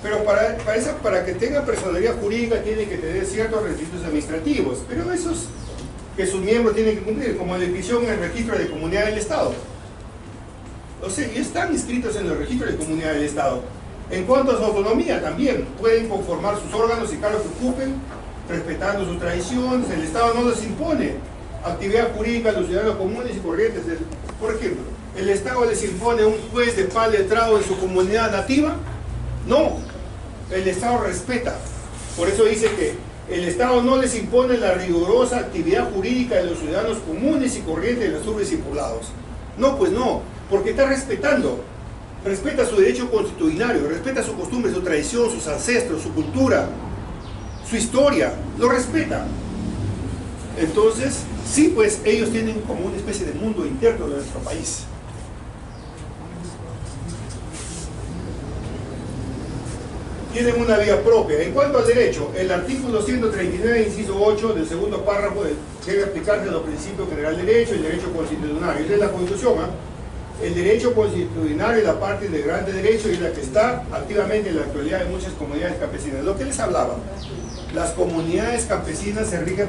pero para que tengan personería jurídica tienen que tener ciertos requisitos administrativos, pero esos que sus miembros tienen que cumplir, como la inscripción en el registro de comunidad del Estado. O sea, y están inscritos en el registro de comunidad del Estado. En cuanto a su autonomía, también pueden conformar sus órganos y cargos que ocupen, respetando sus tradiciones. El Estado no les impone actividad jurídica a los ciudadanos comunes y corrientes. Por ejemplo, ¿el Estado les impone un juez de pal letrado en su comunidad nativa? No, el Estado respeta. Por eso dice que el Estado no les impone la rigurosa actividad jurídica de los ciudadanos comunes y corrientes de las urbes y poblados. No, pues no, porque está respetando. Respeta su derecho constitucionario, respeta su costumbre, su tradición, sus ancestros, su cultura, su historia, lo respeta. Entonces, sí, pues ellos tienen como una especie de mundo interno de nuestro país. Tienen una vía propia. En cuanto al derecho, el artículo 139, inciso 8 del segundo párrafo debe aplicarse a los principios generales del derecho y el derecho constitucional. Esa es la Constitución, ¿eh? El derecho constitucional es la parte integrante del derecho y la que está activamente en la actualidad en muchas comunidades campesinas. Lo que les hablaba, las comunidades campesinas se rigen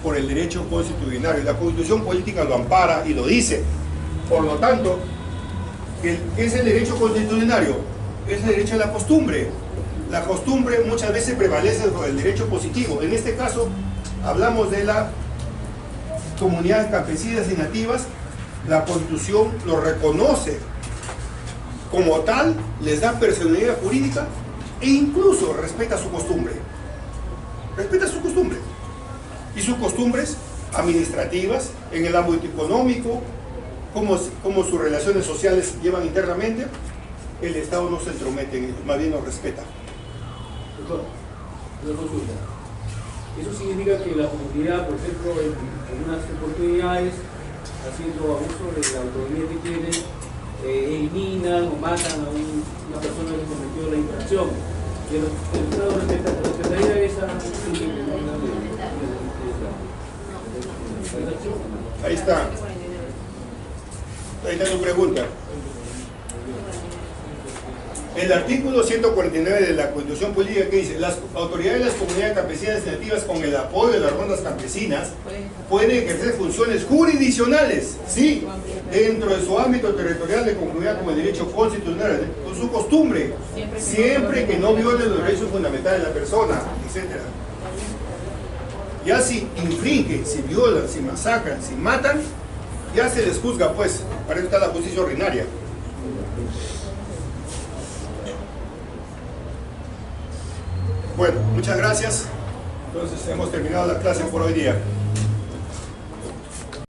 por el derecho constitucional. La Constitución política lo ampara y lo dice. Por lo tanto, ¿qué es el derecho constitucional? Es el derecho a la costumbre. La costumbre muchas veces prevalece sobre el derecho positivo. En este caso, hablamos de las comunidades campesinas y nativas. La Constitución lo reconoce como tal, les da personalidad jurídica e incluso respeta su costumbre. Respeta su costumbre. Y sus costumbres administrativas, en el ámbito económico, cómo sus relaciones sociales llevan internamente, el Estado no se entromete en ello, más bien lo respeta. Una consulta. Eso significa que la comunidad, por ejemplo, en unas oportunidades, haciendo abuso de la autonomía que tiene, eliminan o matan a una persona que cometió la infracción. Que el Estado respetaría esa. Ahí está. Ahí está tu pregunta. El artículo 149 de la Constitución Política, que dice: las autoridades de las comunidades campesinas y nativas, con el apoyo de las rondas campesinas, pueden ejercer funciones jurisdiccionales, sí, dentro de su ámbito territorial de conformidad con el derecho constitucional, con su costumbre, siempre que no viole los derechos fundamentales de la persona, etc. Ya si infringen, si violan, si masacran, si matan, ya se les juzga, pues. Para eso está la justicia ordinaria. Bueno, muchas gracias. Entonces hemos terminado la clase por hoy día.